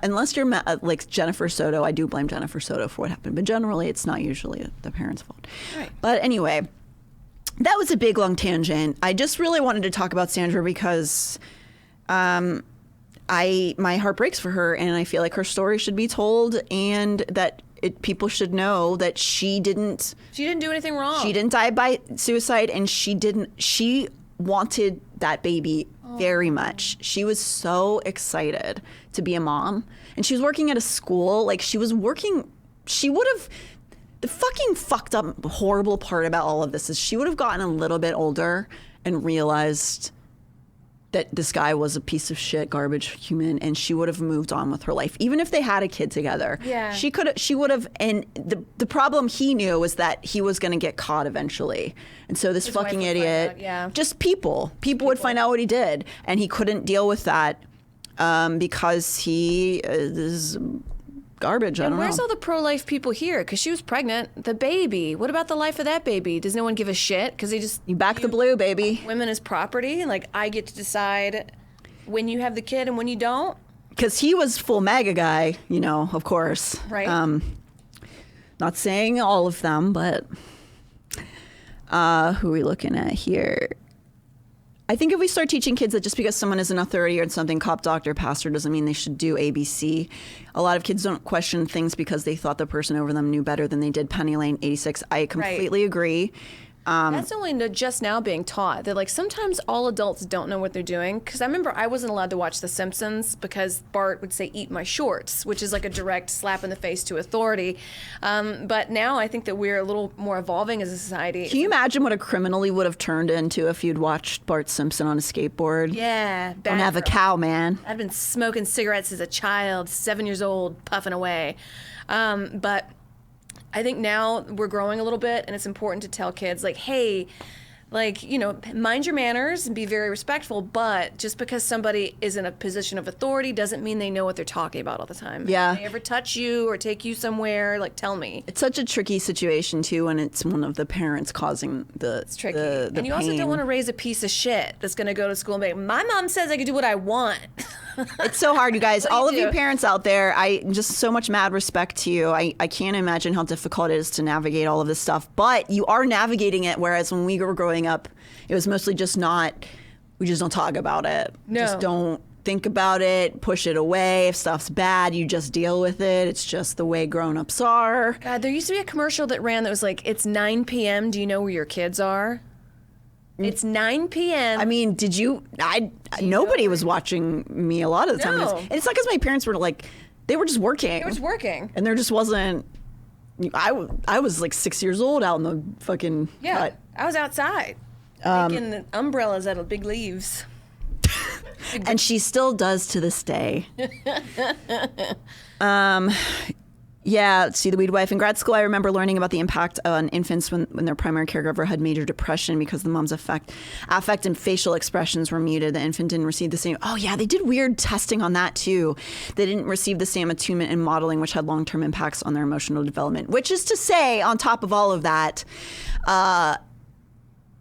unless you're like Jennifer Soto. I do blame Jennifer Soto for what happened, but generally it's not usually the parents' fault. Right. But anyway, that was a big long tangent. I just really wanted to talk about Sandra because my heart breaks for her, and I feel like her story should be told, and that people should know that she didn't do anything wrong. She didn't die by suicide, and she wanted that baby very much. She was so excited to be a mom, and she was working at a school. Like, she would have, the fucking fucked up horrible part about all of this is she would have gotten a little bit older and realized that this guy was a piece of shit, garbage human, and she would have moved on with her life. Even if they had a kid together. Yeah. She would have, and the problem he knew was that he was going to get caught eventually. And so this fucking idiot, just people would find out what he did, and he couldn't deal with that because he is garbage. I don't know. Where's all the pro-life people here? Because she was pregnant. The baby. What about the life of that baby? Does no one give a shit? Because you back the blue, baby. Women as property. Like, I get to decide when you have the kid and when you don't. Because he was full MAGA guy, of course. Right. Not saying all of them, but who are we looking at here? I think if we start teaching kids that just because someone is an authority or something, cop, doctor, pastor, doesn't mean they should do ABC. A lot of kids don't question things because they thought the person over them knew better than they did. Penny Lane, 86. I completely agree. That's only just now being taught. That, like, sometimes all adults don't know what they're doing. Because I remember I wasn't allowed to watch The Simpsons because Bart would say, "Eat my shorts," which is like a direct slap in the face to authority. But now I think that we're a little more evolving as a society. Can you imagine what a criminal he would have turned into if you'd watched Bart Simpson on a skateboard? Yeah. Don't have a cow, man. I'd been smoking cigarettes as a child, 7 years old, puffing away. But I think now we're growing a little bit, and it's important to tell kids, like, hey, like, mind your manners and be very respectful, but just because somebody is in a position of authority doesn't mean they know what they're talking about all the time. Yeah. If they ever touch you or take you somewhere, like, tell me. It's such a tricky situation, too, when it's one of the parents causing It's tricky. the and you pain. also don't want to raise a piece of shit that's going to go to school and be like, my mom says I can do what I want. It's so hard, you guys. What do All you of do? you parents out there, I just so much mad respect to you. I can't imagine how difficult it is to navigate all of this stuff, but you are navigating it, whereas when we were growing up, it was mostly just we just don't talk about it. No. Just don't think about it, push it away. If stuff's bad, you just deal with it. It's just the way grown-ups are. God, there used to be a commercial that ran that was like, it's 9 p.m. Do you know where your kids are? It's 9 p.m. I mean, nobody was watching me a lot of the time. No. And it's not because my parents were like, they were just working. They were just working. And there just wasn't, I was like 6 years old out in the fucking hut. I was outside making the umbrellas out of big leaves. And she still does to this day. Yeah, see, the Weed Wife. In grad school, I remember learning about the impact on infants when their primary caregiver had major depression because the mom's affect and facial expressions were muted. The infant didn't receive the same. Oh, yeah, they did weird testing on that, too. They didn't receive the same attunement and modeling, which had long-term impacts on their emotional development. Which is to say, on top of all of that,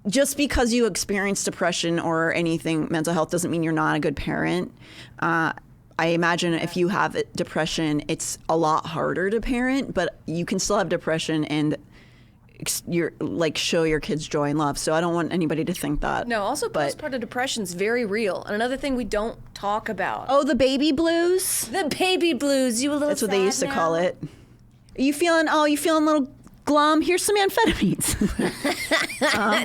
just because you experience depression or anything, mental health, doesn't mean you're not a good parent. I imagine if you have depression, it's a lot harder to parent, but you can still have depression and show your kids joy and love. So I don't want anybody to think that. No, also postpartum depression is very real. And another thing we don't talk about. Oh, the baby blues? The baby blues. You a little That's what sad they used to now? call it. You feeling a little glum. Here's some amphetamines.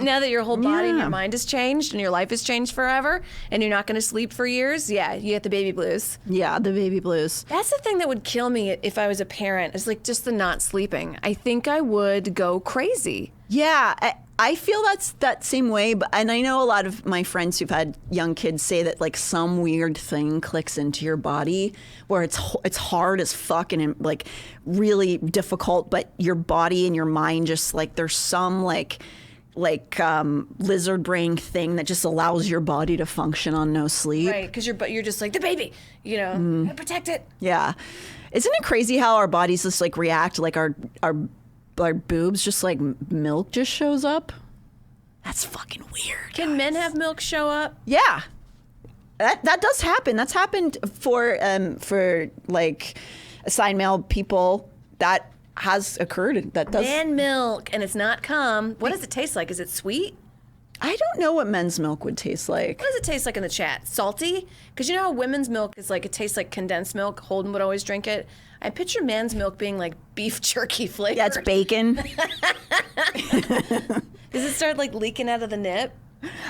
Now that your whole body and yeah. your mind has changed and your life has changed forever and you're not going to sleep for years, yeah, you get the baby blues. Yeah, the baby blues. That's the thing that would kill me if I was a parent, is like just the not sleeping. I think I would go crazy. Yeah, I feel that's that same way, and I know a lot of my friends who've had young kids say that like some weird thing clicks into your body where it's hard as fuck and like really difficult, but your body and your mind just like there's some like lizard brain thing that just allows your body to function on no sleep. Right, because you're just like the baby, you know, gotta protect it. Yeah, isn't it crazy how our bodies just like react, like our boobs just like milk just shows up? That's fucking weird. Can men have milk show up? Yeah, that does happen. That's happened for like assigned male people. That has occurred. That does. Man milk, and it's not cum. What does it taste like? Is it sweet? I don't know what men's milk would taste like. What does it taste like in the chat? Salty? Because you know how women's milk is like, it tastes like condensed milk. Holden would always drink it. I picture man's milk being like beef jerky flavored. Yeah, it's bacon. Does it start like leaking out of the nip?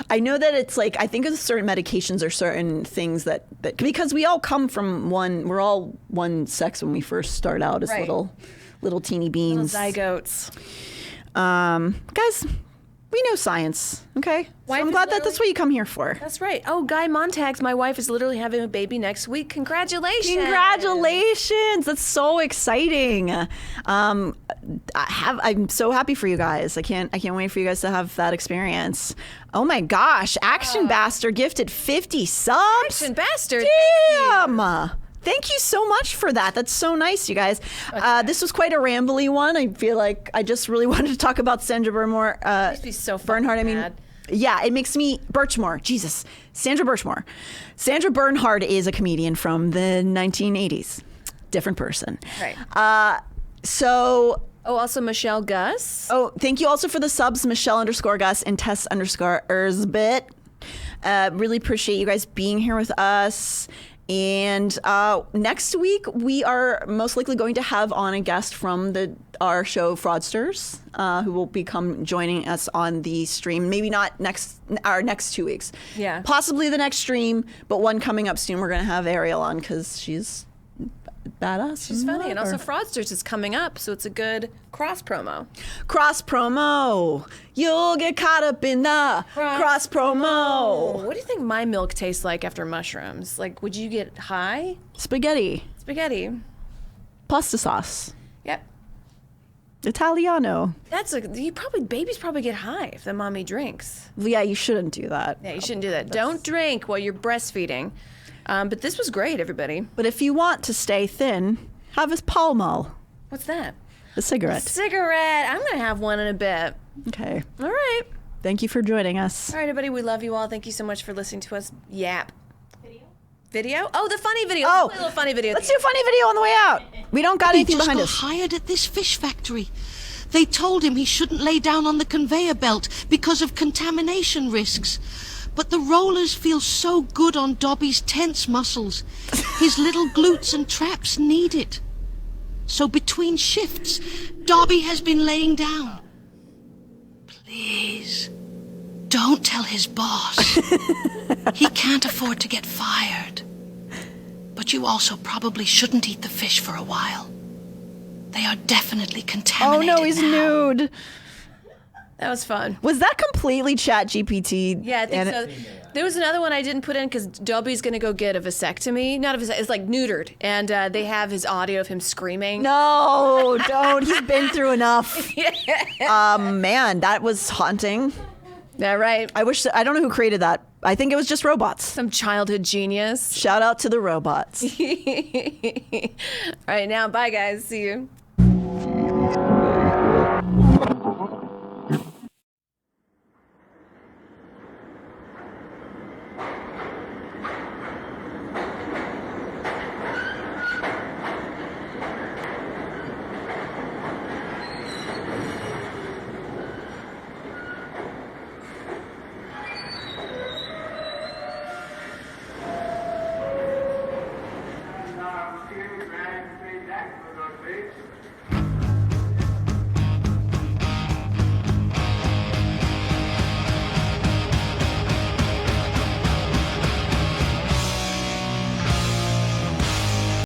I know that it's like, I think it's certain medications or certain things that because we all come from we're all one sex when we first start out as Right. little teeny beans. Little zygotes. Guys, we know science, okay? So Wife I'm is glad that literally- that's what you come here for. That's right. Oh, Guy Montag's, my wife, is literally having a baby next week. Congratulations. Congratulations! That's so exciting. I'm so happy for you guys. I can't wait for you guys to have that experience. Oh my gosh! Action Bastard gifted 50 subs. Action Bastard. Damn! Thank you so much for that. That's so nice, you guys. This was quite a rambly one. I feel like I just really wanted to talk about Sandra Birchmore. Makes me so fucking Bernhard. I mean, mad. yeah, it makes me Birchmore. Jesus, Sandra Birchmore. Sandra Bernhard is a comedian from the 1980s. Different person. Right. So. Oh, also Michelle Gus. Oh, thank you also for the subs, Michelle_Gus and Tess_Erzbit. Really appreciate you guys being here with us. And next week, we are most likely going to have on a guest from our show, Fraudsters, who will become joining us on the stream. Maybe not our next 2 weeks. Yeah. Possibly the next stream, but one coming up soon. We're going to have Ariel on because she's badass. She's funny. And also Fraudsters is coming up, so it's a good cross promo. Cross promo. You'll get caught up in the cross promo. What do you think my milk tastes like after mushrooms? Like, would you get high? Spaghetti. Pasta sauce. Yep. Italiano. Babies probably get high if the mommy drinks. Yeah, you shouldn't do that. Yeah, you shouldn't do that. Don't drink while you're breastfeeding. But this was great, everybody. But if you want to stay thin, have a Pall Mall. What's that? A cigarette. Cigarette. I'm going to have one in a bit. Okay. All right. Thank you for joining us. All right, everybody. We love you all. Thank you so much for listening to us yap. Video? Oh, the funny video. Oh, Let's play a little funny video. Let's do a funny video on the way out. We don't got anything behind us. He just got hired at this fish factory. They told him he shouldn't lay down on the conveyor belt because of contamination risks. But the rollers feel so good on Dobby's tense muscles. His little glutes and traps need it. So between shifts, Dobby has been laying down. Please, don't tell his boss. He can't afford to get fired. But you also probably shouldn't eat the fish for a while. They are definitely contaminated. Oh no, he's now. nude. That was fun. Was that completely Chat GPT? Yeah, I think so. There was another one I didn't put in because Dobby's going to go get a vasectomy. Not a vasectomy, it's like neutered. And they have his audio of him screaming. No, don't. He's been through enough. Man, that was haunting. Yeah, right. I don't know who created that. I think it was just robots. Some childhood genius. Shout out to the robots. All right, now, bye, guys. See you.